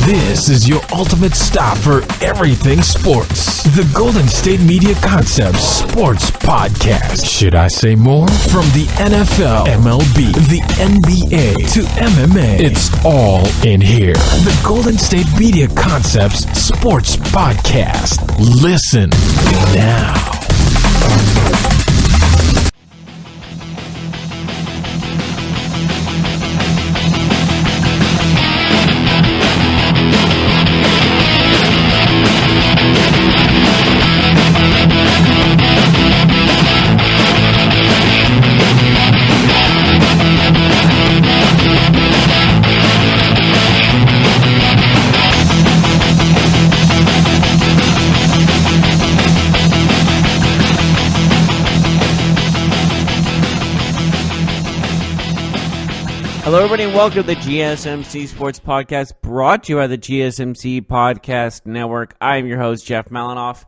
This is your ultimate stop for everything sports. The Golden State Media Concepts Sports Podcast. Should I say more? From the NFL, MLB, the NBA to MMA, it's all in here. The Golden State Media Concepts Sports Podcast. Listen now. Hello, everybody, and welcome to the GSMC Sports Podcast, brought to you by the GSMC Podcast Network. I am your host, Jeff Malinoff,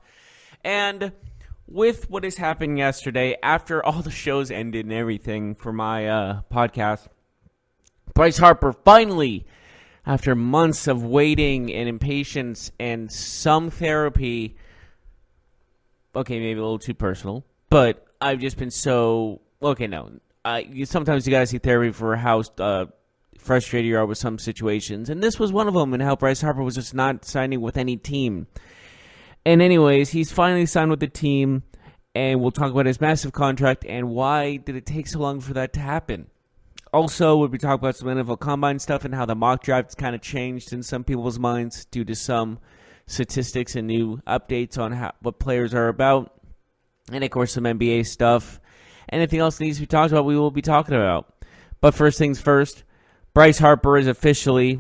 and with what has happened yesterday, after all the shows ended and everything for my podcast, Bryce Harper finally, after months of waiting and impatience and some therapy, okay, maybe a little too personal, but I've just been so, sometimes you gotta see therapy for how frustrated you are with some situations, and this was one of them, and how Bryce Harper was just not signing with any team. And anyways, he's finally signed with the team, and we'll talk about his massive contract and why did it take so long for that to happen. Also, we'll be talking about some NFL Combine stuff and how the mock draft's kind of changed in some people's minds due to some statistics and new updates on what players are about, and of course some NBA stuff. Anything else that needs to be talked about, we will be talking about. But first things first, Bryce Harper is officially,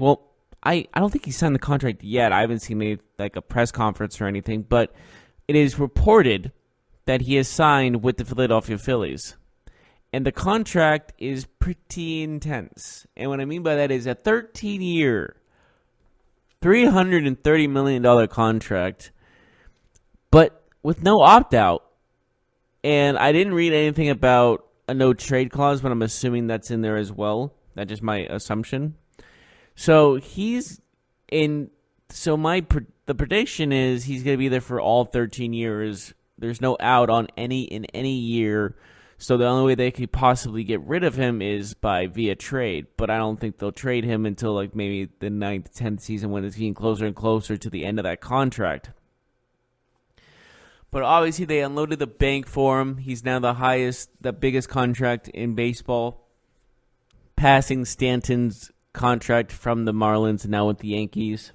I don't think he signed the contract yet. I haven't seen a press conference or anything, but it is reported that he has signed with the Philadelphia Phillies. And the contract is pretty intense. And what I mean by that is a 13-year, $330 million contract, but with no opt-out. And I didn't read anything about a no-trade clause, but I'm assuming that's in there as well. That's just my assumption. So the prediction is he's going to be there for all 13 years. There's no out on in any year. So the only way they could possibly get rid of him is via trade. But I don't think they'll trade him until maybe the 9th, 10th season when it's getting closer and closer to the end of that contract. But obviously they unloaded the bank for him. He's now the biggest contract in baseball, passing Stanton's contract from the Marlins and now with the Yankees,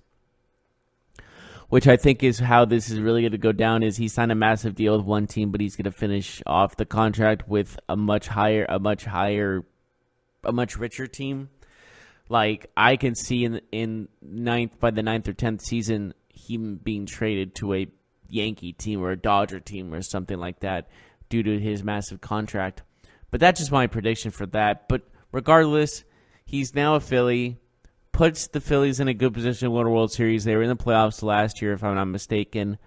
which I think is how this is really going to go down. Is he signed a massive deal with one team, but he's going to finish off the contract with a much richer team. Like I can see by the 9th or 10th season, him being traded to a Yankee team or a Dodger team or something like that due to his massive contract. But that's just my prediction for that. But regardless, he's now a Philly, puts the Phillies in a good position to win a World Series. They were in the playoffs last year, if I'm not mistaken.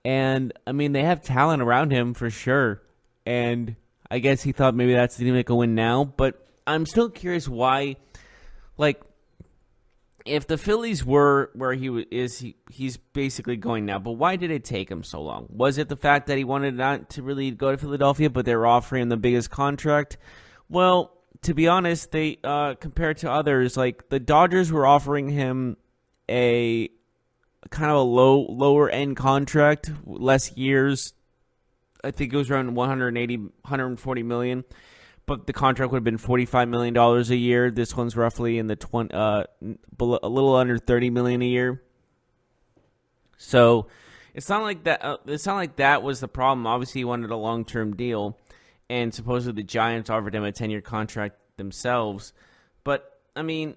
And, I mean, they have talent around him for sure. And I guess he thought maybe that's the team that can win now. But I'm still curious why, if the Phillies were where he's basically going now, but why did it take him so long? Was it the fact that he wanted not to really go to Philadelphia, but they were offering him the biggest contract? Well, to be honest, they compared to others, the Dodgers were offering him a kind of a lower end contract, less years. I think it was around 140 million. But the contract would have been $45 million a year. This one's roughly in the a little under $30 million a year. So it's not like that. It's not like that was the problem. Obviously, he wanted a long-term deal, and supposedly the Giants offered him a 10-year contract themselves. But I mean,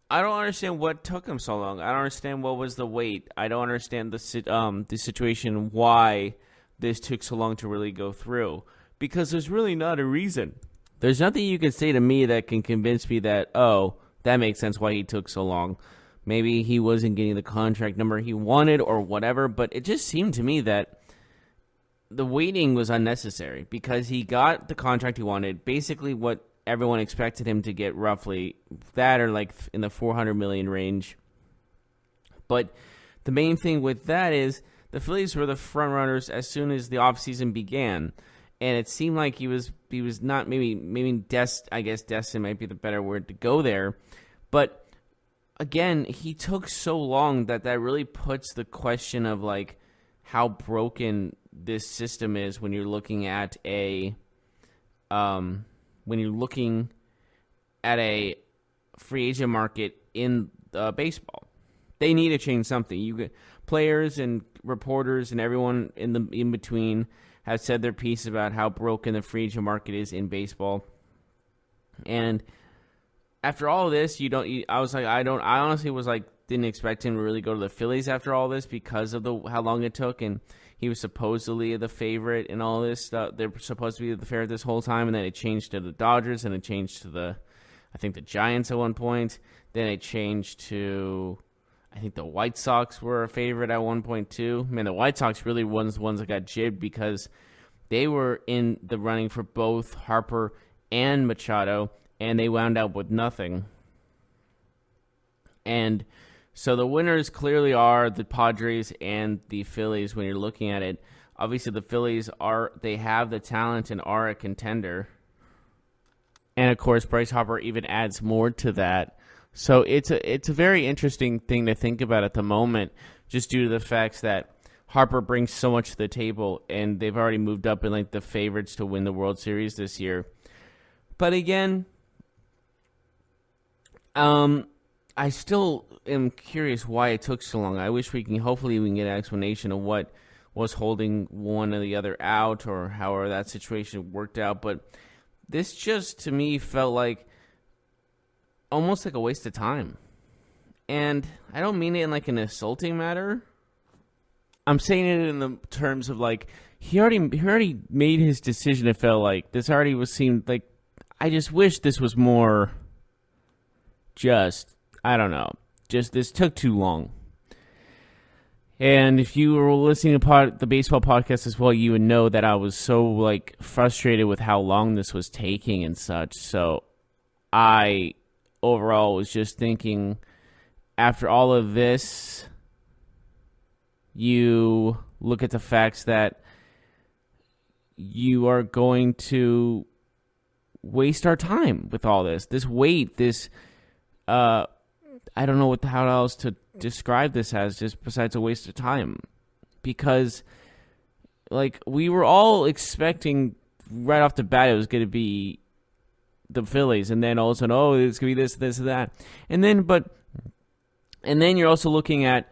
I don't understand what took him so long. I don't understand what was the wait. I don't understand the situation why this took so long to really go through, because there's really not a reason. There's nothing you can say to me that can convince me that, oh, that makes sense why he took so long. Maybe he wasn't getting the contract number he wanted or whatever, but it just seemed to me that the waiting was unnecessary because he got the contract he wanted, basically what everyone expected him to get, roughly that, or like in the $400 million range. But the main thing with that is the Phillies were the front runners as soon as the offseason began. And it seemed like he was not I guess destined might be the better word to go there. But again, he took so long that really puts the question of like how broken this system is when you're looking at a free agent market in baseball. They need to change something. You get players and reporters and everyone in between have said their piece about how broken the free agent market is in baseball. And after all of this, I honestly was like, didn't expect him to really go to the Phillies after all this because of how long it took, and he was supposedly the favorite and all this stuff. They're supposed to be the favorite this whole time, and then it changed to the Dodgers, and it changed to the Giants at one point. Then it changed to, I think the White Sox were a favorite at one point too. Man, the White Sox really were the ones that got jibbed because they were in the running for both Harper and Machado, and they wound up with nothing. And so the winners clearly are the Padres and the Phillies when you're looking at it. Obviously, the Phillies they have the talent and are a contender. And of course, Bryce Harper even adds more to that. So it's a very interesting thing to think about at the moment, just due to the fact that Harper brings so much to the table, and they've already moved up in like the favorites to win the World Series this year. But again, I still am curious why it took so long. I wish hopefully we can get an explanation of what was holding one or the other out, or however that situation worked out. But this just, to me, felt like almost like a waste of time. And I don't mean it in like an insulting manner. I'm saying it in the terms of like, he already made his decision. It felt like this already seemed like, I just wish this was more I don't know. This took too long. And if you were listening to the baseball podcast as well, you would know that I was so like frustrated with how long this was taking and such. So I overall was just thinking, after all of this, you look at the facts that you are going to waste our time with all this. This wait, I don't know how else to describe this as, just besides a waste of time. Because, like, we were all expecting right off the bat it was going to be the Phillies, and then all of a sudden, it's going to be this, and that. And then you're also looking at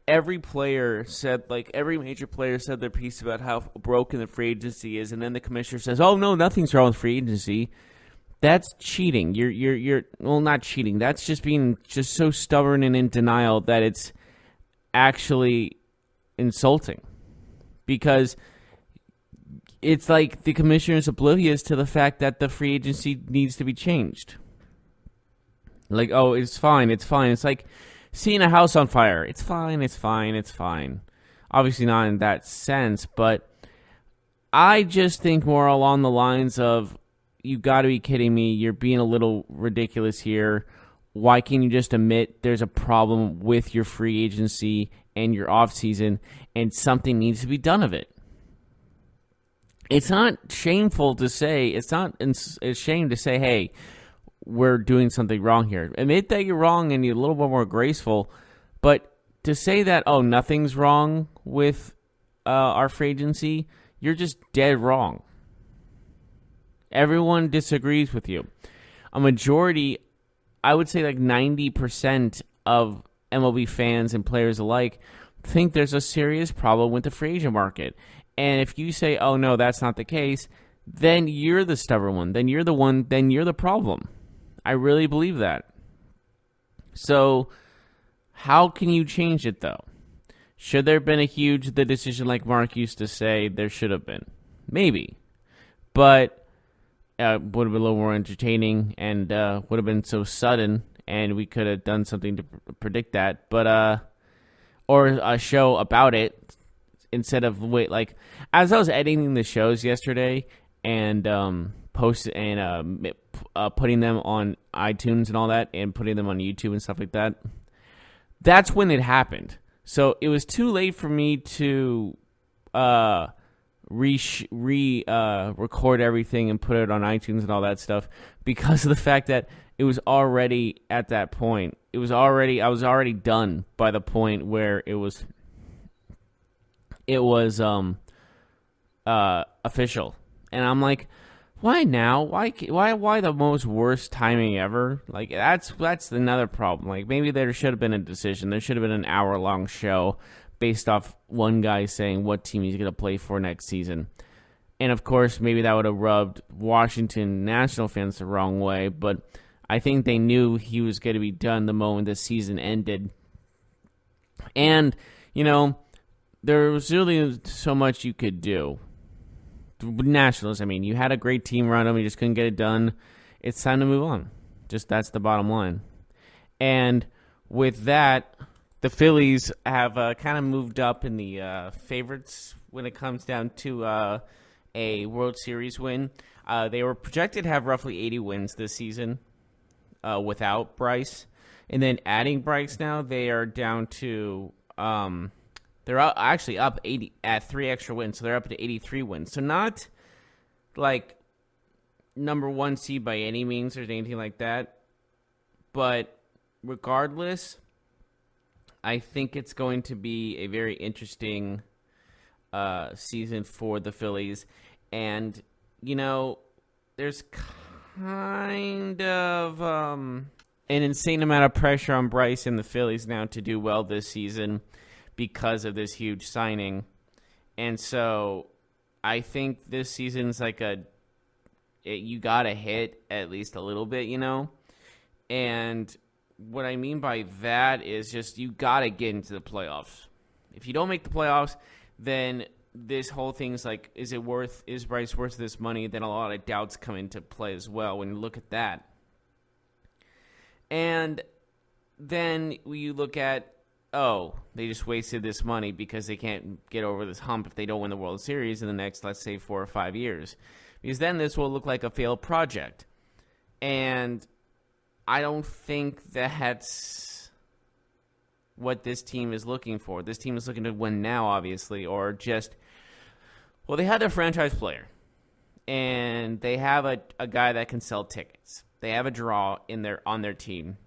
every major player said their piece about how broken the free agency is, and then the commissioner says, "Oh no, nothing's wrong with free agency." That's cheating. You're not cheating. That's just being just so stubborn and in denial that it's actually insulting. Because it's like the commissioner is oblivious to the fact that the free agency needs to be changed. Like, it's fine. It's like seeing a house on fire. It's fine. Obviously not in that sense, but I just think more along the lines of, you got to be kidding me. You're being a little ridiculous here. Why can't you just admit there's a problem with your free agency and your offseason, and something needs to be done of it? It's not shameful to say, it's a shame to say, hey, we're doing something wrong here. Admit that you're wrong and you're a little bit more graceful, but to say that, nothing's wrong with our free agency, you're just dead wrong. Everyone disagrees with you. A majority, I would say like 90% of MLB fans and players alike think there's a serious problem with the free agent market. And if you say, oh no, that's not the case, then you're the stubborn one. Then you're the problem. I really believe that. So how can you change it though? Should there have been the decision like Mark used to say there should have been? Maybe. But would have been a little more entertaining, and would have been so sudden, and we could have done something to predict that. But or a show about it instead of as I was editing the shows yesterday and putting them on iTunes and all that, and putting them on YouTube and stuff like that. that's when it happened. So it was too late for me to record everything and put it on iTunes and all that stuff because of the fact that it was already at that point. I was already done by the point where it was official. And I'm like, why now? Why the most worst timing ever? Like that's another problem. Like maybe there should have been a decision. There should have been an hour-long show based off one guy saying what team he's going to play for next season. And of course, maybe that would have rubbed Washington National fans the wrong way, but I think they knew he was going to be done the moment the season ended. And, there was really so much you could do. Nationals, you had a great team around them, you just couldn't get it done. It's time to move on. That's the bottom line. And with that, the Phillies have kind of moved up in the favorites when it comes down to a World Series win. They were projected to have roughly 80 wins this season without Bryce. And then adding Bryce now, they are down to they're actually up 80 at 3 extra wins, so they're up to 83 wins. So not like number 1 seed by any means or anything like that. But regardless, I think it's going to be a very interesting season for the Phillies. And, there's kind of an insane amount of pressure on Bryce and the Phillies now to do well this season because of this huge signing. And so I think this season's like you got to hit at least a little bit, And what I mean by that is just you got to get into the playoffs. If you don't make the playoffs, then this whole thing's like, is Bryce worth this money? Then a lot of doubts come into play as well when you look at that. And then you look at, they just wasted this money because they can't get over this hump if they don't win the World Series in the next, let's say, 4 or 5 years. Because then this will look like a failed project. And I don't think that's what this team is looking for. This team is looking to win now, obviously, or just, they had their franchise player. And they have a guy that can sell tickets. They have a draw on their team.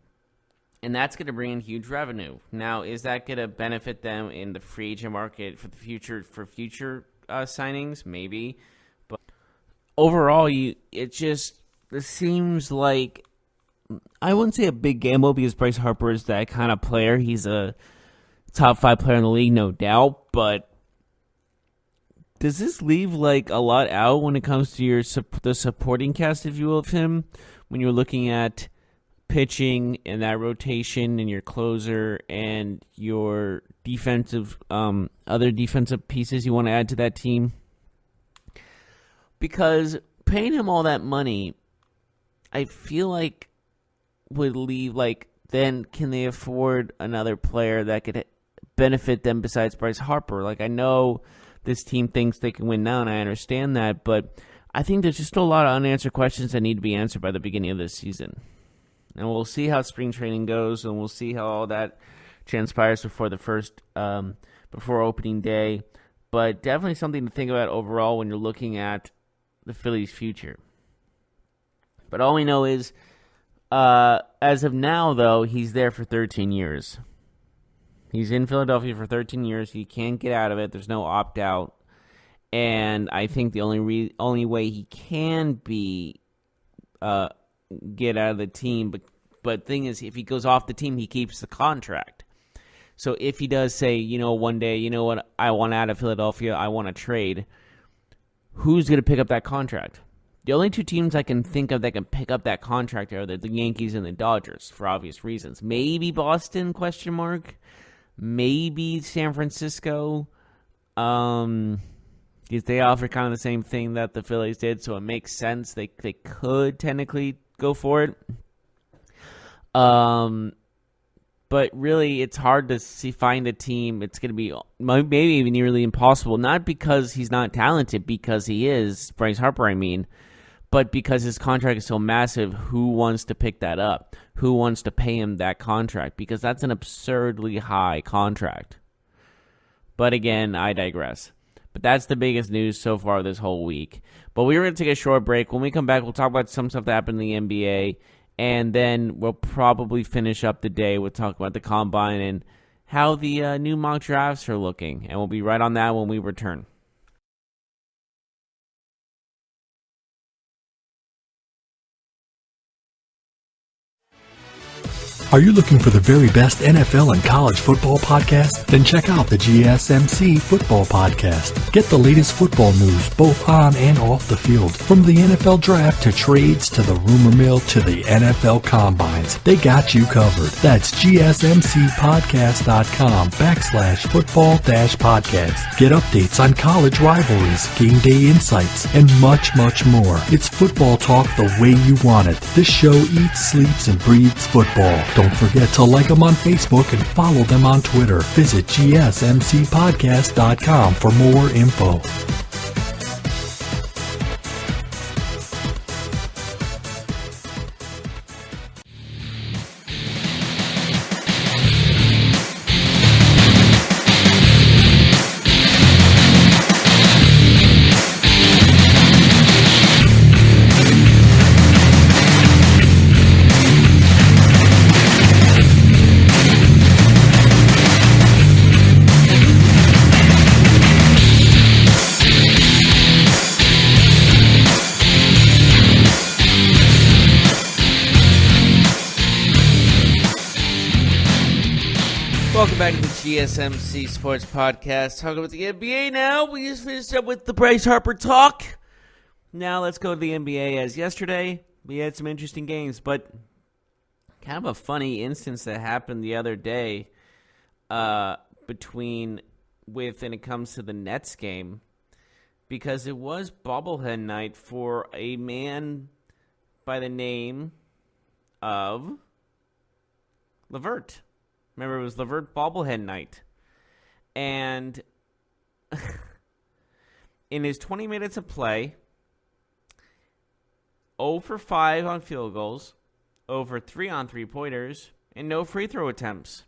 And that's going to bring in huge revenue. Now, is that going to benefit them in the free agent market for future signings? Maybe. But overall, this seems like, I wouldn't say a big gamble because Bryce Harper is that kind of player. He's a top 5 player in the league, no doubt. But does this leave like a lot out when it comes to the supporting cast, if you will, of him? When you're looking at pitching and that rotation and your closer and your defensive, other defensive pieces you want to add to that team? Because paying him all that money, I feel like would leave then can they afford another player that could benefit them besides Bryce Harper? I know this team thinks they can win now, and I understand that, but I think there's just still a lot of unanswered questions that need to be answered by the beginning of this season. And we'll see how spring training goes, and we'll see how all that transpires before before opening day. But definitely something to think about overall when you're looking at the Phillies' future. But all we know is, as of now, though, he's there for 13 years. He's in Philadelphia for 13 years. He can't get out of it. There's no opt-out. And I think the only way he can get out of the team, but thing is, if he goes off the team, he keeps the contract. So if he does say, one day, what, I want out of Philadelphia, I want to trade, who's going to pick up that contract? The only 2 teams I can think of that can pick up that contract are the Yankees and the Dodgers, for obvious reasons. Maybe Boston, ? Maybe San Francisco. Because they offer kind of the same thing that the Phillies did, so it makes sense. They could technically go for it. But really, it's hard to find a team. It's going to be maybe even nearly impossible. Not because he's not talented, because he is, Bryce Harper, But because his contract is so massive, who wants to pick that up? Who wants to pay him that contract? Because that's an absurdly high contract. But again, I digress. But that's the biggest news so far this whole week. But we're going to take a short break. When we come back, we'll talk about some stuff that happened in the NBA. And then we'll probably finish up the day with talking about the Combine and how the new mock drafts are looking. And we'll be right on that when we return. Are you looking for the very best NFL and college football podcast? Then check out the GSMC Football Podcast. Get the latest football news both on and off the field. From the NFL Draft to trades to the rumor mill to the NFL Combines. They got you covered. That's GSMCpodcast.com/football-podcast. Get updates on college rivalries, game day insights, and much, much more. It's football talk the way you want it. This show eats, sleeps, and breathes football. Don't forget to like them on Facebook and follow them on Twitter. Visit GSMCpodcast.com for more info. Welcome back to the GSMC Sports Podcast. Talking about the NBA now. We just finished up with the Bryce Harper talk. Now let's go to the NBA. As yesterday, we had some interesting games, but kind of a funny instance that happened the other day when it comes to the Nets game, because it was bobblehead night for a man by the name of LeVert. Remember, it was LeVert bobblehead night. And in his 20 minutes of play, 0 for 5 on field goals, 0 for 3 on three-pointers, and no free throw attempts.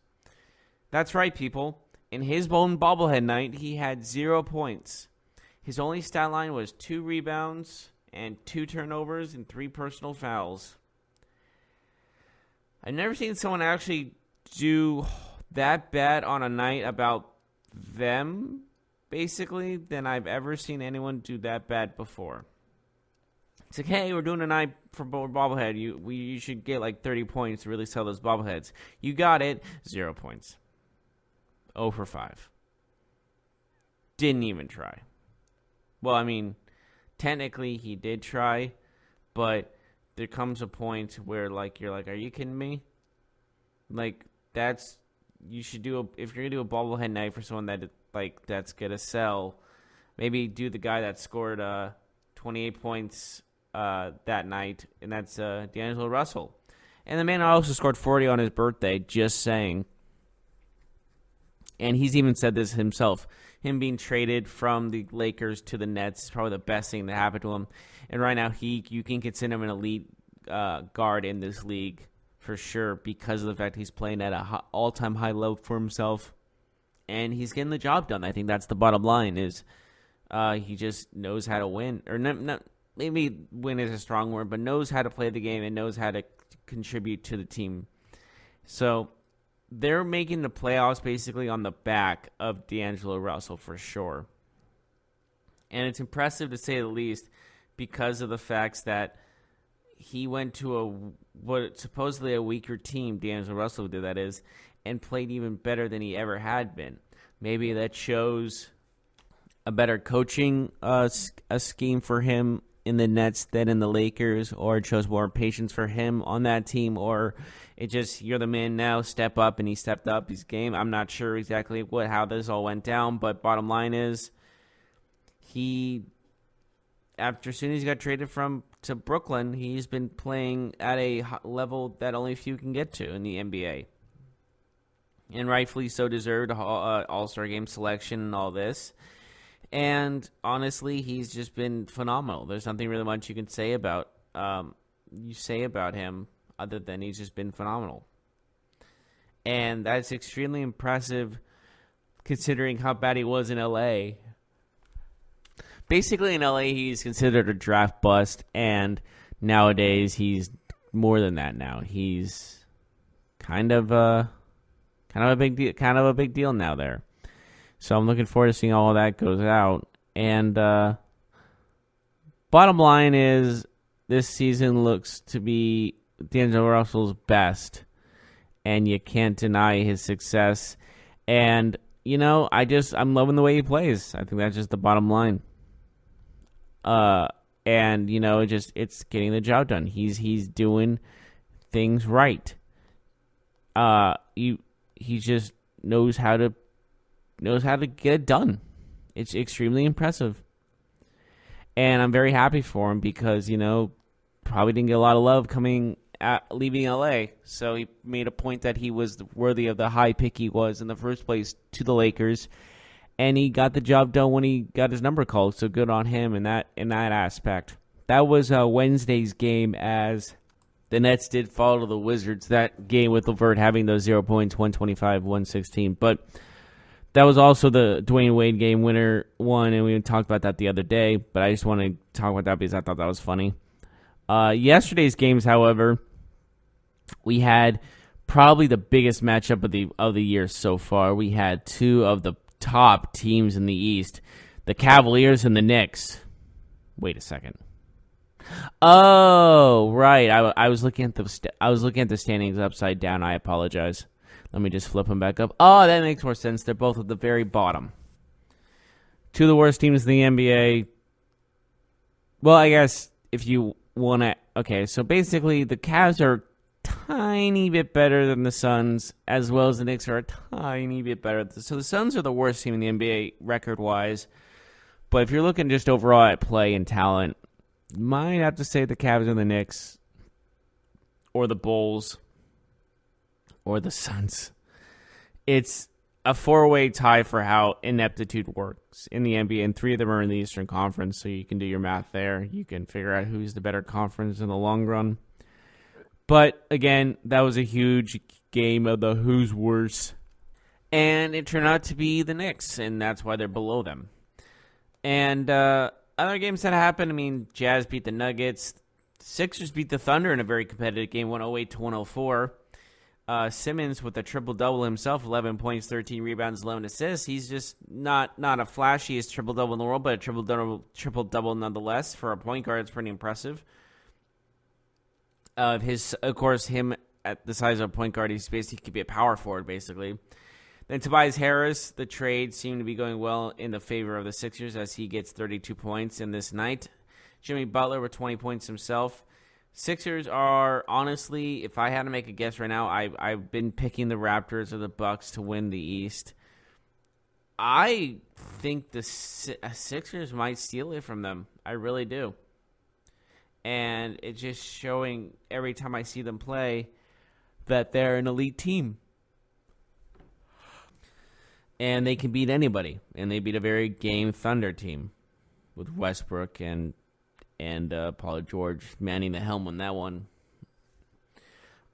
That's right, people. In his own bobblehead night, he had 0 points. His only stat line was 2 rebounds and 2 turnovers and 3 personal fouls. I've never seen someone actually do that bad on a night about them, basically, than I've ever seen anyone do that bad before. It's like, hey, we're doing a night for bobblehead. You should get like 30 points to really sell those bobbleheads. You got it. 0 points. 0 for 5. Didn't even try. Well, I mean, technically he did try, but there comes a point where you're like, are you kidding me? You should do if you're gonna do a bobblehead night for someone that's gonna sell, maybe do the guy that scored 28 points that night, and that's D'Angelo Russell. And the man also scored 40 on his birthday, just saying. And he's even said this himself. Him being traded from the Lakers to the Nets is probably the best thing that happened to him. And right now, you can consider him an elite guard in this league for sure, because of the fact he's playing at an all-time high level for himself. And he's getting the job done. I think that's the bottom line, is he just knows how to win. Or not, maybe win is a strong word, but knows how to play the game and knows how to contribute to the team. So they're making the playoffs basically on the back of D'Angelo Russell for sure. And it's impressive to say the least, because of the facts that he went to supposedly a weaker team, D'Angelo Russell did, that is, and played even better than he ever had been. Maybe that shows a better coaching a scheme for him in the Nets than in the Lakers, or it shows more patience for him on that team, or it just, you're the man now, step up, and he stepped up his game. I'm not sure exactly how this all went down, but bottom line is, after as soon as he got traded to Brooklyn, he's been playing at a level that only few can get to in the NBA. And rightfully so deserved All-Star Game selection and all this. And honestly, he's just been phenomenal. There's nothing really much you can say about him other than he's just been phenomenal. And that's extremely impressive considering how bad he was in LA. Basically in LA, he's considered a draft bust, and nowadays he's more than that now. He's kind of a big deal now there. So I'm looking forward to seeing all of that goes out. And bottom line is, this season looks to be D'Angelo Russell's best, and you can't deny his success. And I'm loving the way he plays. I think that's just the bottom line. And it's getting the job done. He's doing things right. He just knows how to get it done. It's extremely impressive. And I'm very happy for him because, probably didn't get a lot of love leaving LA. So he made a point that he was worthy of the high pick he was in the first place to the Lakers. And he got the job done when he got his number called. So good on him in that aspect. That was Wednesday's game as the Nets did fall to the Wizards. That game with LeVert having those 0 points, 125-116. But that was also the Dwayne Wade game, winner one, and we talked about that the other day. But I just want to talk about that because I thought that was funny. Yesterday's games, however, we had probably the biggest matchup of the year so far. We had two of the top teams in the East, the Cavaliers and the Knicks. Wait a second. Oh, right. I was looking at the standings upside down. I apologize. Let me just flip them back up. Oh, that makes more sense. They're both at the very bottom. Two of the worst teams in the NBA. Well, I guess if you want to... Okay, so basically the Cavs are a tiny bit better than the Suns, as well as the Knicks are a tiny bit better. So the Suns are the worst team in the NBA record-wise. But if you're looking just overall at play and talent, you might have to say the Cavs or the Knicks or the Bulls or the Suns. It's a four-way tie for how ineptitude works in the NBA, and three of them are in the Eastern Conference, so you can do your math there. You can figure out who's the better conference in the long run. But, again, that was a huge game of the who's worse. And it turned out to be the Knicks, and that's why they're below them. And other games that happened, Jazz beat the Nuggets. Sixers beat the Thunder in a very competitive game, 108-104. Simmons with a triple-double himself, 11 points, 13 rebounds, 11 assists. He's just not a flashiest triple-double in the world, but a triple-double nonetheless. For a point guard, it's pretty impressive. Of course, him at the size of a point guard, he could be a power forward, basically. Then Tobias Harris, the trade seemed to be going well in the favor of the Sixers as he gets 32 points in this night. Jimmy Butler with 20 points himself. Sixers are, honestly, if I had to make a guess right now, I've been picking the Raptors or the Bucks to win the East. I think the Sixers might steal it from them. I really do. And it's just showing every time I see them play that they're an elite team. And they can beat anybody. And they beat a very game Thunder team with Westbrook and Paul George manning the helm on that one.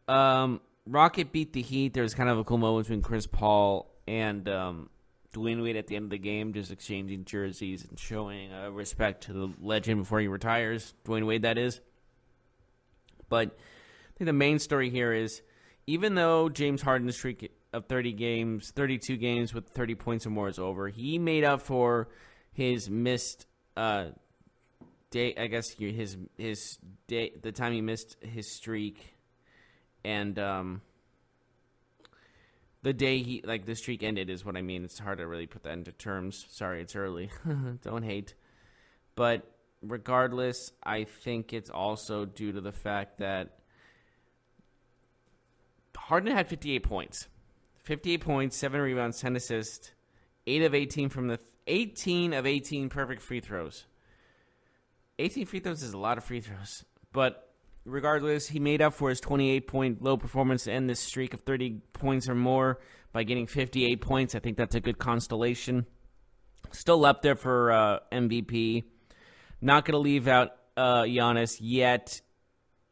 Rocket beat the Heat. There was kind of a cool moment between Chris Paul and Dwayne Wade at the end of the game, just exchanging jerseys and showing respect to the legend before he retires. Dwayne Wade, that is. But I think the main story here is, even though James Harden's streak of 32 games with 30 points or more is over, he made up for his missed day, I guess his day, the time he missed his streak, and the day the streak ended is what I mean. It's hard to really put that into terms. Sorry, it's early. Don't hate. But regardless, I think it's also due to the fact that Harden had 58 points. 58 points, 7 rebounds, 10 assists, 8 of 18 from the 18 of 18 perfect free throws. 18 free throws is a lot of free throws. But regardless, he made up for his 28-point low performance to end this streak of 30 points or more by getting 58 points. I think that's a good constellation. Still up there for MVP. Not going to leave out Giannis yet.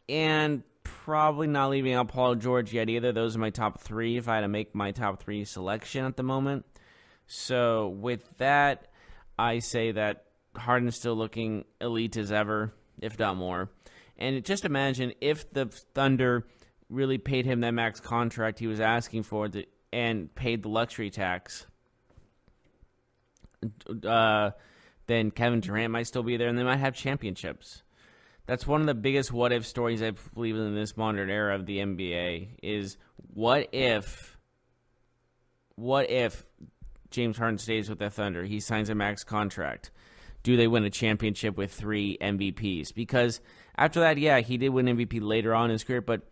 And probably not leaving out Paul George yet either. Those are my top three if I had to make my top three selection at the moment. So with that, I say that Harden's still looking elite as ever, if not more. And just imagine if the Thunder really paid him that max contract he was asking for and paid the luxury tax, then Kevin Durant might still be there and they might have championships. That's one of the biggest what-if stories I believe in this modern era of the NBA is what if James Harden stays with the Thunder? He signs a max contract. Do they win a championship with 3 MVPs? Because after that, yeah, he did win MVP later on in his career, but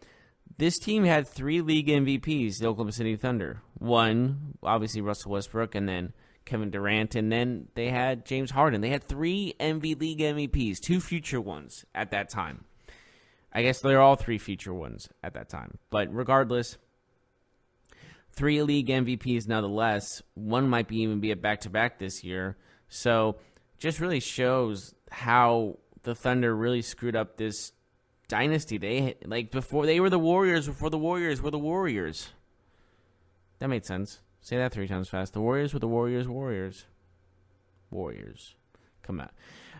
this team had 3 league MVPs, the Oklahoma City Thunder. One, obviously Russell Westbrook, and then Kevin Durant, and then they had James Harden. They had 3 league MVPs, 2 future ones at that time. I guess they're all 3 future ones at that time. But regardless, 3 league MVPs nonetheless. One might even be a back-to-back this year. So just really shows how the Thunder really screwed up this dynasty. Before they were the Warriors, before the Warriors were the Warriors. That made sense. Say that 3 times fast. The Warriors were the Warriors. Come on.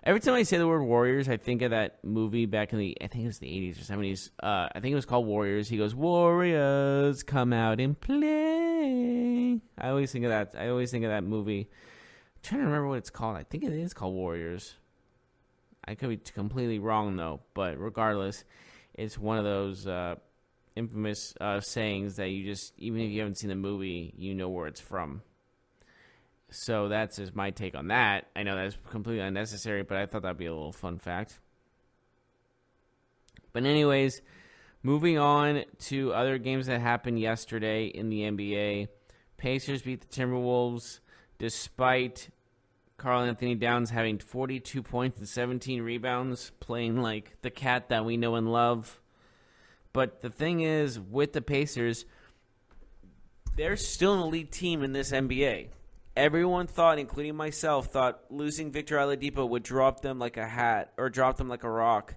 Every time I say the word Warriors, I think of that movie back in I think it was the 80s or 70s. I think it was called Warriors. He goes, Warriors, come out and play. I always think of that movie. I'm trying to remember what it's called. I think it is called Warriors. I could be completely wrong, though. But regardless, it's one of those infamous sayings that you just, even if you haven't seen the movie, you know where it's from. So that's just my take on that. I know that's completely unnecessary, but I thought that'd be a little fun fact. But anyways, moving on to other games that happened yesterday in the NBA. Pacers beat the Timberwolves despite Karl Anthony Towns having 42 points and 17 rebounds, playing like the cat that we know and love. But the thing is, with the Pacers, they're still an elite team in this NBA. Everyone thought, including myself, thought losing Victor Oladipo would drop them like a hat or drop them like a rock.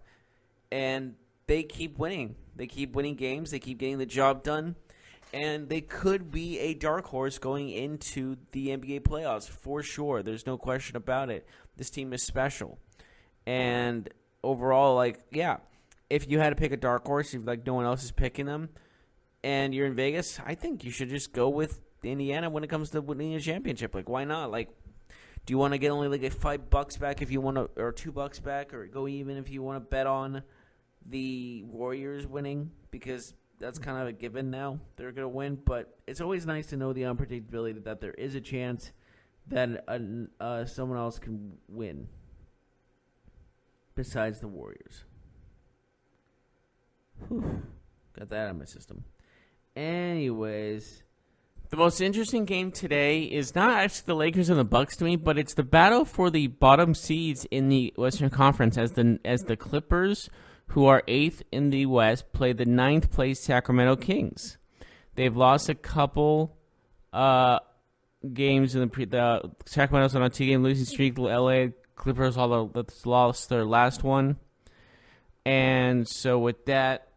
And they keep winning. They keep winning games. They keep getting the job done. And they could be a dark horse going into the NBA playoffs for sure. There's no question about it. This team is special. And overall, if you had to pick a dark horse, if no one else is picking them, and you're in Vegas, I think you should just go with Indiana when it comes to winning a championship. Why not? Do you want to get only a $5 back if you want to, or $2 back, or go even if you want to bet on the Warriors winning? Because that's kind of a given now. They're going to win, but it's always nice to know the unpredictability that there is a chance that someone else can win besides the Warriors. Whew. Got that out of my system. Anyways, the most interesting game today is not actually the Lakers and the Bucks to me, but it's the battle for the bottom seeds in the Western Conference as the Clippers, who are 8th in the West, play the 9th place Sacramento Kings. They've lost a couple games in the Sacramento's on a 2-game losing streak. The LA Clippers lost their last one. And so with that,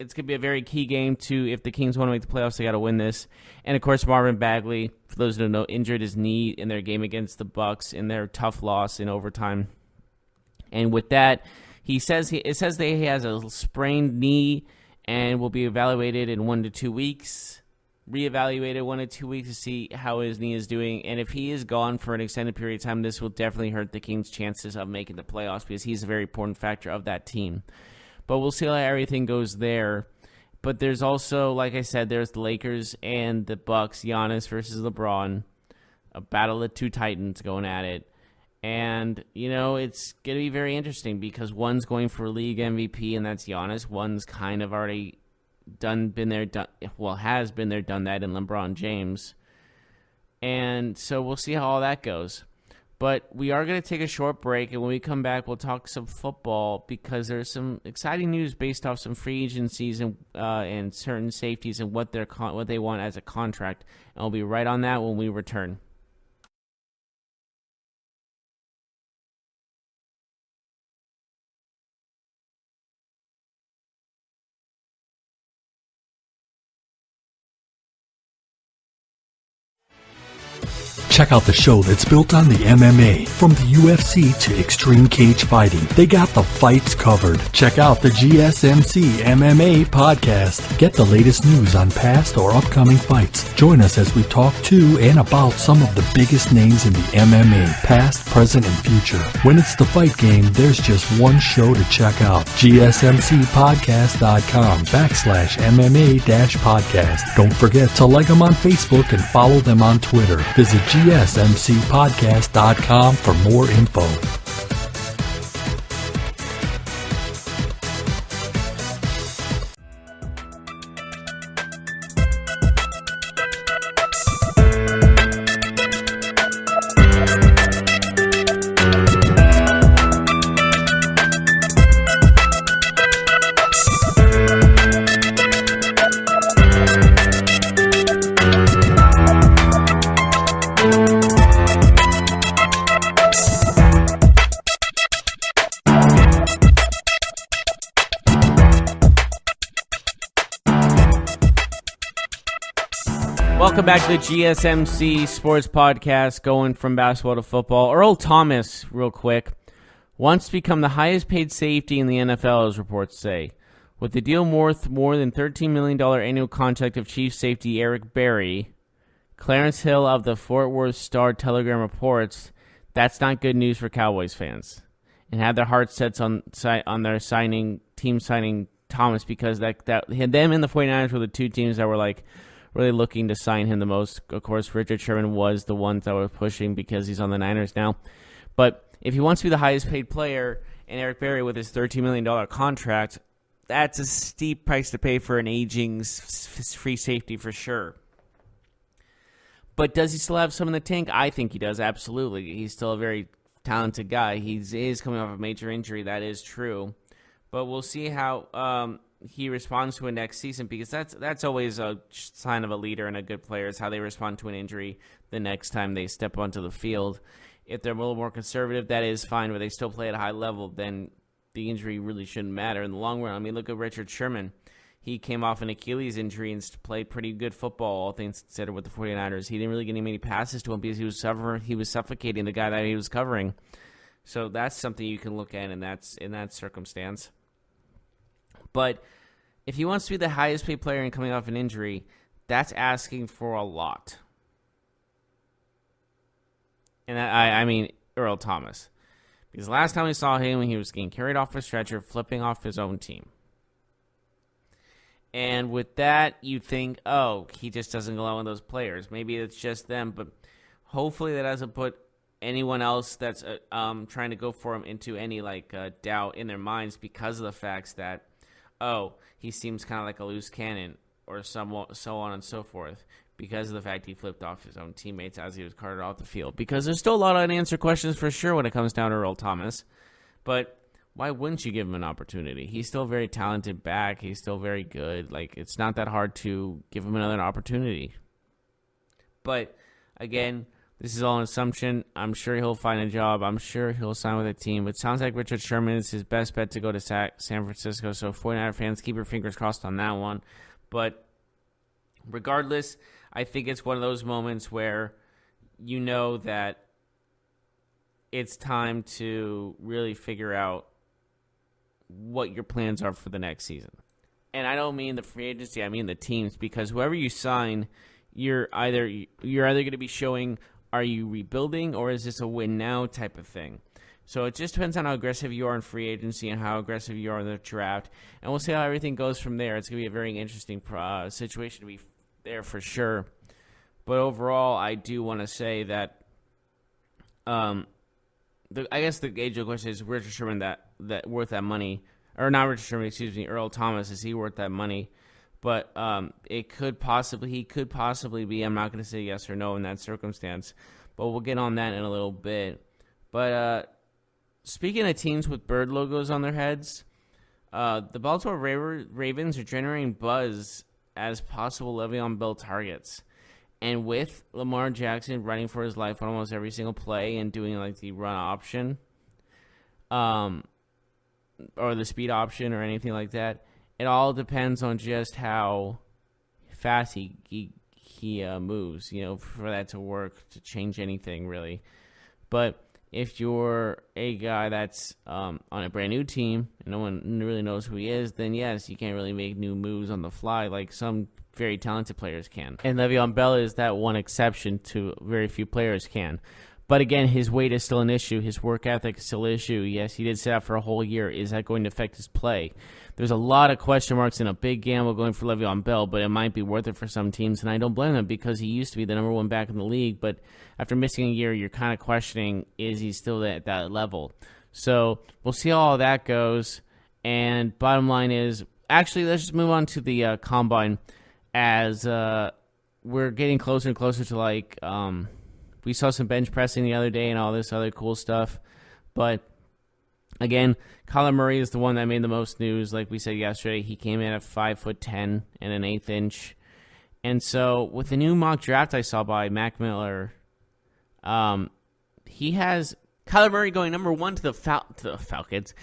it's going to be a very key game to, if the Kings want to make the playoffs, they got to win this. And of course, Marvin Bagley, for those who don't know, injured his knee in their game against the Bucks in their tough loss in overtime. And with that, it says that he has a sprained knee and will be evaluated in 1 to 2 weeks. Reevaluated 1 to 2 weeks to see how his knee is doing. And if he is gone for an extended period of time, this will definitely hurt the Kings' chances of making the playoffs because he's a very important factor of that team. But we'll see how everything goes there. But there's also, like I said, there's the Lakers and the Bucks, Giannis versus LeBron, a battle of two titans going at it. And, it's going to be very interesting because one's going for league MVP, and that's Giannis. One's kind of already has been there, done that in LeBron James. And so we'll see how all that goes. But we are going to take a short break, and when we come back, we'll talk some football because there's some exciting news based off some free agencies and certain safeties and what they want as a contract. And we'll be right on that when we return. Check out the show that's built on the MMA, from the UFC to extreme cage fighting. They got the fights covered. Check out the GSMC MMA podcast. Get the latest news on past or upcoming fights. Join us as we talk to and about some of the biggest names in the MMA, past, present, and future. When it's the fight game, there's just one show to check out. GSMCpodcast.com/MMA-podcast. Don't forget to like them on Facebook and follow them on Twitter. Visit GSMCpodcast.com for more info. Welcome back to the GSMC Sports Podcast, going from basketball to football. Earl Thomas, real quick, wants to become the highest paid safety in the NFL, as reports say. With the deal worth more than $13 million annual contract of chief safety Eric Berry, Clarence Hill of the Fort Worth Star-Telegram reports that's not good news for Cowboys fans, and had their hearts set on their team signing Thomas, because them and the 49ers were the two teams that were really looking to sign him the most. Of course, Richard Sherman was the one that was pushing because he's on the Niners now. But if he wants to be the highest paid player, and Eric Berry with his $13 million contract, that's a steep price to pay for an aging free safety for sure. But does he still have some in the tank? I think he does, absolutely. He's still a very talented guy. He is coming off a major injury, that is true. But we'll see how he responds to it next season, because that's always a sign of a leader and a good player, is how they respond to an injury the next time they step onto the field. If they're a little more conservative, that is fine, but they still play at a high level, then the injury really shouldn't matter in the long run. I mean, look at Richard Sherman. He came off an Achilles injury and played pretty good football, all things considered, with the 49ers. He didn't really get many passes to him because he was suffocating the guy that he was covering. So that's something you can look at in that circumstance. But if he wants to be the highest paid player and coming off an injury, that's asking for a lot. And I mean Earl Thomas. Because last time we saw him, he was getting carried off a stretcher, flipping off his own team. And with that, you think, oh, he just doesn't go out with those players. Maybe it's just them, but hopefully that doesn't put anyone else that's trying to go for him into any doubt in their minds, because of the facts that, oh, he seems kind of like a loose cannon, or so on and so forth, because of the fact he flipped off his own teammates as he was carted off the field. Because there's still a lot of unanswered questions for sure when it comes down to Earl Thomas. But why wouldn't you give him an opportunity? He's still a very talented back. He's still very good. It's not that hard to give him another opportunity. But, again, this is all an assumption. I'm sure he'll find a job. I'm sure he'll sign with a team. It sounds like Richard Sherman is his best bet to go to San Francisco. So 49er fans, keep your fingers crossed on that one. But regardless, I think it's one of those moments where you know that it's time to really figure out what your plans are for the next season. And I don't mean the free agency, I mean the teams, because whoever you sign, you're either going to be showing, are you rebuilding, or is this a win now type of thing? So it just depends on how aggressive you are in free agency and how aggressive you are in the draft. And we'll see how everything goes from there. It's going to be a very interesting situation to be there for sure. But overall, I do want to say that I guess the age-old question is, Richard Sherman that worth that money? Or not Richard Sherman, excuse me, Earl Thomas, is he worth that money? But he could possibly be. I'm not going to say yes or no in that circumstance, but we'll get on that in a little bit. But speaking of teams with bird logos on their heads, the Baltimore Ravens are generating buzz as possible Le'Veon Bell targets. And with Lamar Jackson running for his life on almost every single play and doing the run option, or the speed option or anything like that, it all depends on just how fast he he moves, for that to work, to change anything really. But if you're a guy that's on a brand new team and no one really knows who he is, then yes, you can't really make new moves on the fly like some very talented players can. And Le'Veon Bell is that one exception to very few players can. But again, his weight is still an issue. His work ethic is still an issue. Yes, he did sit out for a whole year. Is that going to affect his play? There's a lot of question marks and a big gamble going for Le'Veon Bell, but it might be worth it for some teams, and I don't blame them because he used to be the number one back in the league, but after missing a year, you're kind of questioning, is he still at that level? So we'll see how all that goes, and bottom line is, actually, let's just move on to the Combine as we're getting closer and closer to we saw some bench pressing the other day and all this other cool stuff. But, again, Kyler Murray is the one that made the most news. Like we said yesterday, he came in at 5'10" and an 1/8 inch. And so, with the new mock draft I saw by Mac Miller, he has Kyler Murray going number 1 to the Falcons,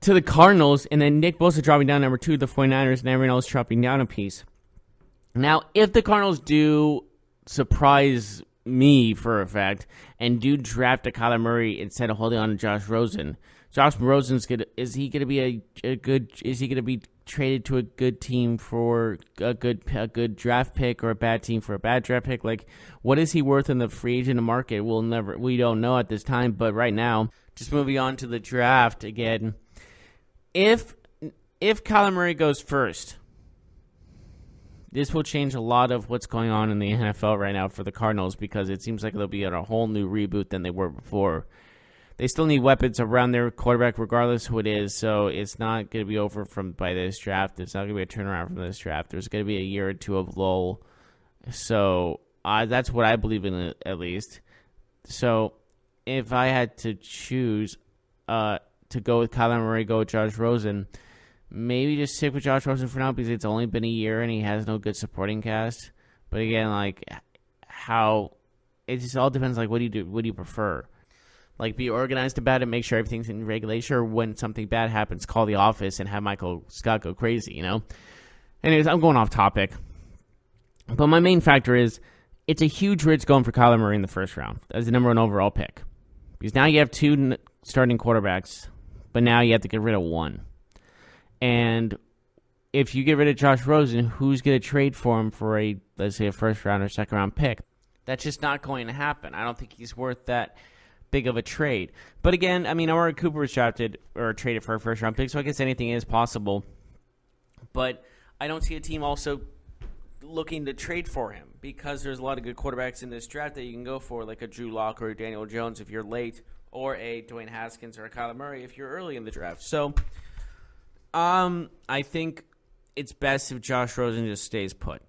to the Cardinals, and then Nick Bosa dropping down number 2 to the 49ers, and everyone else dropping down a piece. Now, if the Cardinals do surprise me for a fact and do draft a Kyler Murray instead of holding on to Josh Rosen, Josh Rosen's is he gonna be traded to a good team for a good draft pick or a bad team for a bad draft pick? Like, what is he worth in the free agent market? We don't know at this time, but right now, just moving on to the draft again. If Kyler Murray goes first, this will change a lot of what's going on in the NFL right now for the Cardinals because it seems like they'll be at a whole new reboot than they were before. They still need weapons around their quarterback regardless who it is, so it's not going to be over by this draft. It's not going to be a turnaround from this draft. There's going to be a year or two of lull. So that's what I believe in, at least. So if I had to choose to go with Kyler Murray, go with Josh Rosen, maybe just stick with Josh Rosen for now because it's only been a year and he has no good supporting cast. But again, it just all depends. What do you do? What do you prefer? Be organized about it, make sure everything's in regulation, or when something bad happens, call the office and have Michael Scott go crazy, Anyways, I'm going off topic. But my main factor is it's a huge risk going for Kyler Murray in the first round as the number 1 overall pick. Because now you have 2 starting quarterbacks, but now you have to get rid of 1. And if you get rid of Josh Rosen, who's going to trade for him for let's say a first round or second round pick? That's just not going to happen. I don't think he's worth that big of a trade. But again, Amari Cooper was drafted or traded for a first round pick, so I guess anything is possible. But I don't see a team also looking to trade for him because there's a lot of good quarterbacks in this draft that you can go for, like a Drew Lock or a Daniel Jones if you're late, or a Dwayne Haskins or a Kyler Murray if you're early in the draft. So I think it's best if Josh Rosen just stays put.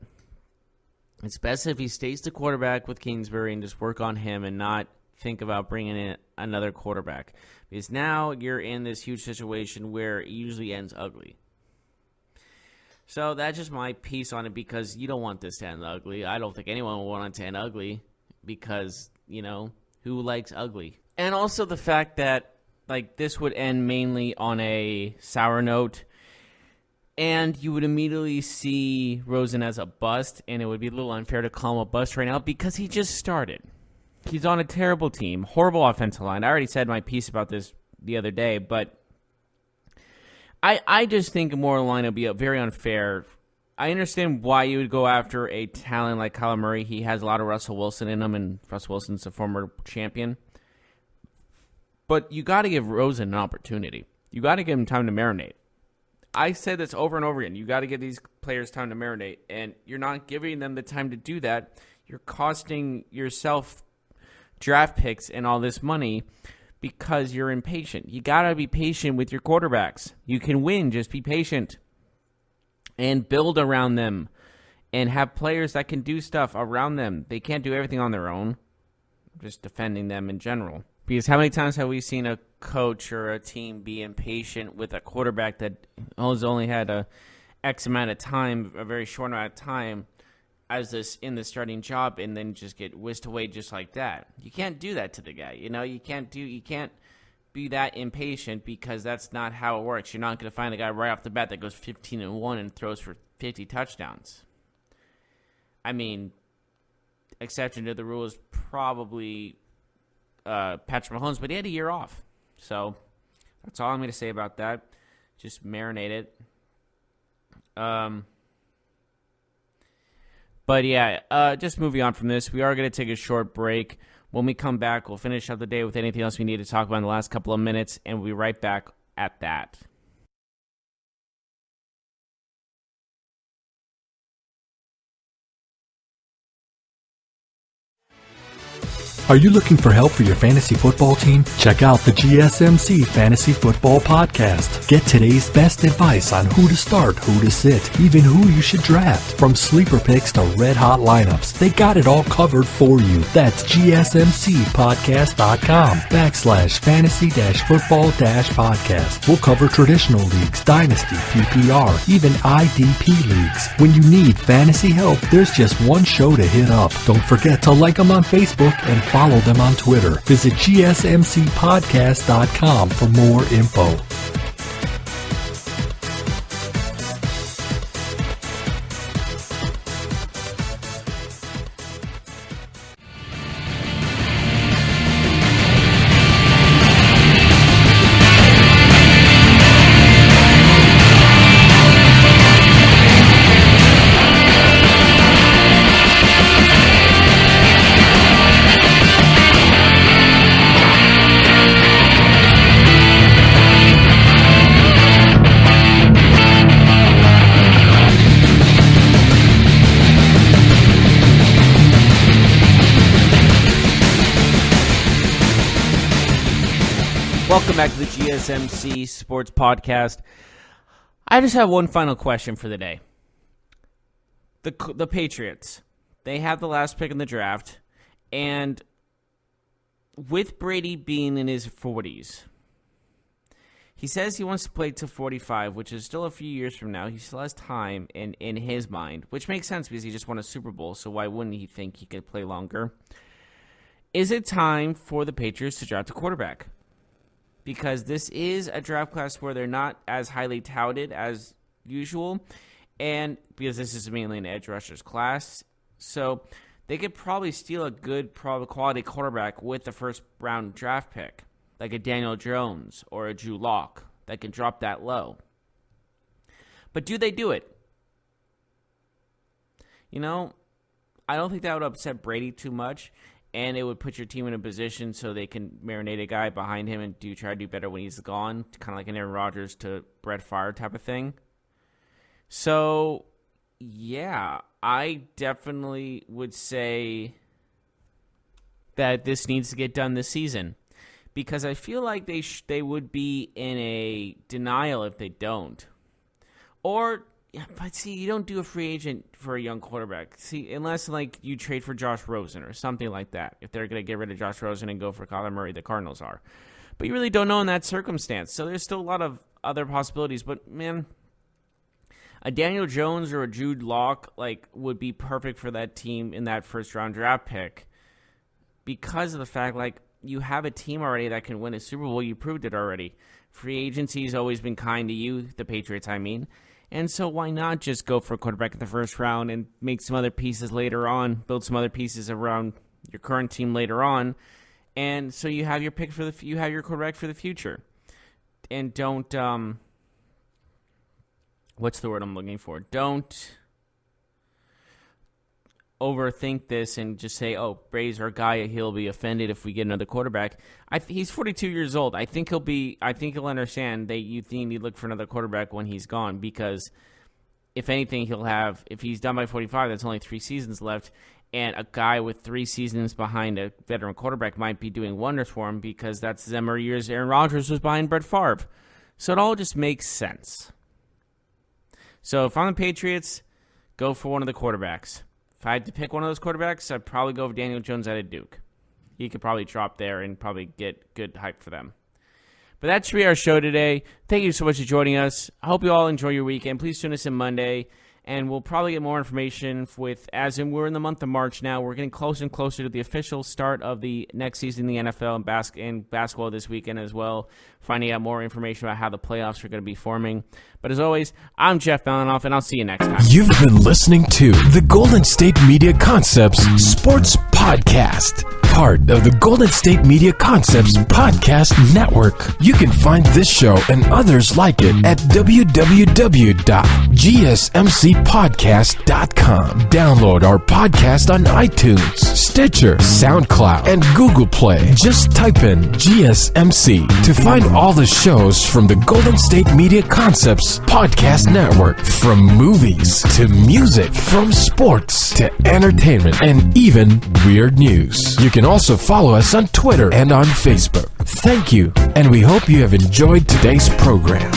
It's best if he stays the quarterback with Kingsbury and just work on him and not think about bringing in another quarterback. Because now you're in this huge situation where it usually ends ugly. So that's just my piece on it because you don't want this to end ugly. I don't think anyone will want it to end ugly because, who likes ugly? And also the fact that this would end mainly on a sour note, and you would immediately see Rosen as a bust, and it would be a little unfair to call him a bust right now because he just started. He's on a terrible team, horrible offensive line. I already said my piece about this the other day, but I just think more line would be very unfair. I understand why you would go after a talent like Kyler Murray. He has a lot of Russell Wilson in him, and Russell Wilson's a former champion. But you got to give Rosen an opportunity. You got to give him time to marinate. I said this over and over again. You got to give these players time to marinate, and you're not giving them the time to do that. You're costing yourself draft picks and all this money because you're impatient. You got to be patient with your quarterbacks. You can win. Just be patient and build around them and have players that can do stuff around them. They can't do everything on their own. Just defending them in general. Because how many times have we seen a coach or a team be impatient with a quarterback that has only had a X amount of time, a very short amount of time, as this in the starting job, and then just get whisked away just like that? You can't do that to the guy. You can't be that impatient because that's not how it works. You're not going to find a guy right off the bat that goes 15-1 and throws for 50 touchdowns. I mean, exception to the rule is probably Patrick Mahomes, but he had a year off. So that's all I'm going to say about that. Just marinate it. But yeah, just moving on from this, we are going to take a short break. When we come back, we'll finish up the day with anything else we need to talk about in the last couple of minutes, and we'll be right back at that. Are you looking for help for your fantasy football team? Check out the GSMC Fantasy Football Podcast. Get today's best advice on who to start, who to sit, even who you should draft. From sleeper picks to red-hot lineups, they got it all covered for you. That's gsmcpodcast.com/fantasy-football-podcast. We'll cover traditional leagues, dynasty, PPR, even IDP leagues. When you need fantasy help, there's just one show to hit up. Don't forget to like them on Facebook and follow them on Twitter. Visit gsmcpodcast.com for more info. Welcome back to the GSMC Sports Podcast. I just have one final question for the day. The Patriots, they have the last pick in the draft, and with Brady being in his 40s, he says he wants to play to 45, which is still a few years from now. He still has time in his mind, which makes sense because he just won a Super Bowl, so why wouldn't he think he could play longer? Is it time for the Patriots to draft a quarterback? Because this is a draft class where they're not as highly touted as usual, and because this is mainly an edge rushers class, so they could probably steal a good quality quarterback with the first round draft pick, like a Daniel Jones or a Drew Lock that can drop that low. But do they do it? You know, I don't think that would upset Brady too much. And it would put your team in a position so they can marinate a guy behind him and try to do better when he's gone, kind of like an Aaron Rodgers to Brett Favre type of thing. So, yeah, I definitely would say that this needs to get done this season because I feel like they would be in a denial if they don't. But see, you don't do a free agent for a young quarterback. See, unless like you trade for Josh Rosen or something like that. If they're going to get rid of Josh Rosen and go for Kyler Murray, the Cardinals are. But you really don't know in that circumstance. So there's still a lot of other possibilities. But man, a Daniel Jones or a Jude Lock would be perfect for that team in that first round draft pick because of the fact you have a team already that can win a Super Bowl. You proved it already. Free agency has always been kind to you, the Patriots, I mean. And so why not just go for a quarterback in the first round and make some other pieces later on, build some other pieces around your current team later on, and so you have your pick you have your quarterback for the future. And don't what's the word I'm looking for? Don't overthink this and just say, "Oh, Brady's our guy. He'll be offended if we get another quarterback." He's 42 years old. I think he'll understand that you think you look for another quarterback when he's gone because, if anything, if he's done by 45, that's only 3 seasons left, and a guy with 3 seasons behind a veteran quarterback might be doing wonders for him because that's the number of years Aaron Rodgers was behind Brett Favre. So it all just makes sense. So if I'm the Patriots, go for one of the quarterbacks. If I had to pick one of those quarterbacks, I'd probably go with Daniel Jones out of Duke. He could probably drop there and probably get good hype for them. But that should be our show today. Thank you so much for joining us. I hope you all enjoy your weekend. Please tune us in Monday. And we'll probably get more information we're in the month of March now. We're getting closer and closer to the official start of the next season in the NFL and basketball this weekend as well, finding out more information about how the playoffs are going to be forming. But as always, I'm Jeff Malinoff, and I'll see you next time. You've been listening to the Golden State Media Concepts Sports Podcast, part of the Golden State Media Concepts Podcast Network. You can find this show and others like it at www.gsmcpodcast.com. Download our podcast on iTunes, Stitcher, SoundCloud, and Google Play. Just type in GSMC to find all the shows from the Golden State Media Concepts Podcast Network. From movies to music, from sports to entertainment, and even weird news. You can also follow us on Twitter and on Facebook. Thank you, and we hope you have enjoyed today's program.